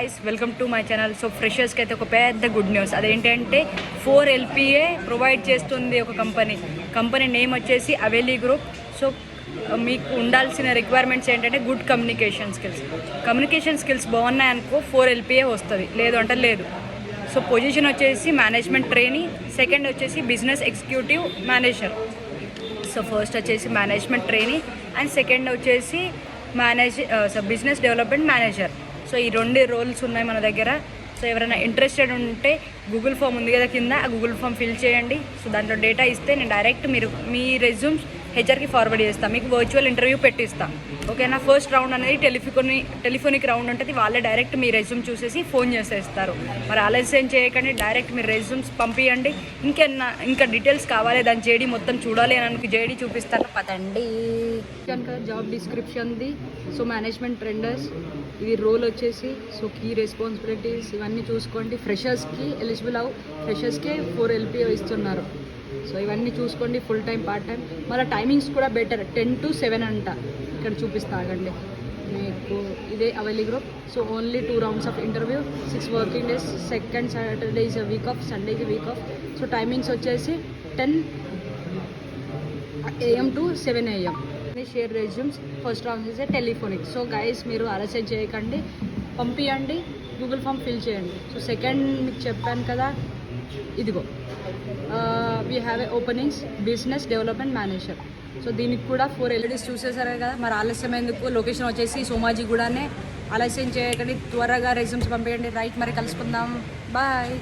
Guys, welcome to my channel. So ఫ్రెషర్స్కి అయితే ఒక పెద్ద గుడ్ న్యూస్. అదేంటంటే 4 LPA ప్రొవైడ్ చేస్తుంది ఒక కంపెనీ నేమ్ వచ్చేసి అవెలీ గ్రూప్. సో మీకు ఉండాల్సిన రిక్వైర్మెంట్స్ ఏంటంటే గుడ్ కమ్యూనికేషన్ స్కిల్స్ బాగున్నాయనుకో 4 LPA వస్తుంది, లేదు అంటే లేదు. సో పొజిషన్ వచ్చేసి మేనేజ్మెంట్ ట్రైనీ, సెకండ్ వచ్చేసి business executive manager. So first వచ్చేసి మేనేజ్మెంట్ ట్రైనీ అండ్ సెకండ్ వచ్చేసి బిజినెస్ డెవలప్మెంట్ మేనేజర్. సో ఈ 2 రోల్స్ ఉన్నాయి మన దగ్గర. సో ఎవరైనా ఇంట్రెస్టెడ్ ఉంటే గూగుల్ ఫామ్ ఉంది కదా కింద, ఆ గూగుల్ ఫామ్ ఫిల్ చేయండి. సో దాంట్లో డేటా ఇస్తే నేను డైరెక్ట్ మీ రెజ్యూమ్స్ హెచ్ఆర్కి ఫార్వర్డ్ చేస్తాను, మీకు వర్చువల్ ఇంటర్వ్యూ పెట్టిస్తాను. ఓకేనా. ఫస్ట్ రౌండ్ అనేది టెలిఫోనిక్ రౌండ్ ఉంటుంది. వాళ్ళే డైరెక్ట్ మీ రెజ్యూమ్ చూసేసి ఫోన్ చేసేస్తారు. మరి ఆలస్యం చేయకండి, డైరెక్ట్ మీ రెజ్యూమ్స్ పంపించండి. ఇంకా డీటెయిల్స్ కావాలి, దాని జేడీ మొత్తం చూడాలి అని జేడీ చూపిస్తాను, పదండి. జాబ్ డిస్క్రిప్షన్ది. సో మేనేజ్మెంట్ ట్రెండర్స్ ఇది రోల్ వచ్చేసి, సో కీ రెస్పాన్సిబిలిటీస్ ఇవన్నీ చూసుకోండి. ఫ్రెషర్స్కి ఎలిజిబుల్ ఫ్రెషర్స్కే 4 LPA ఇస్తున్నారు. సో ఇవన్నీ చూసుకోండి. ఫుల్ టైం పార్ట్ టైం, మళ్ళీ టైమింగ్స్ కూడా బెటర్, 10 to 7 అంట. ఇక్కడ చూపిస్తాగండి మీకు. ఇదే అవైలీ group. So only 2 rounds of interview, 6 working days. Second Saturday is week off, Sunday is week off. So timings వచ్చేసి 10 AM to 7 AM. Share resumes. First round చేసే టెలిఫోనిక్. సో గైస్ మీరు ఆలస్యం చేయకండి, పంపించండి, గూగుల్ ఫామ్ ఫిల్ చేయండి. So second మీకు చెప్పాను కదా, ఇదిగో we have a openings business development manager. So దీనికి కూడా 4 LPAs చూసేసారు కదా, మరి ఆలస్యం ఎందుకు. లొకేషన్ వచ్చేసి సోమాజిగూడనే. ఆలస్యం చేయకండి, త్వరగా రెజ్యూమ్స్ పంపించండి. రైట్, మరి కలుసుకుందాం, బాయ్.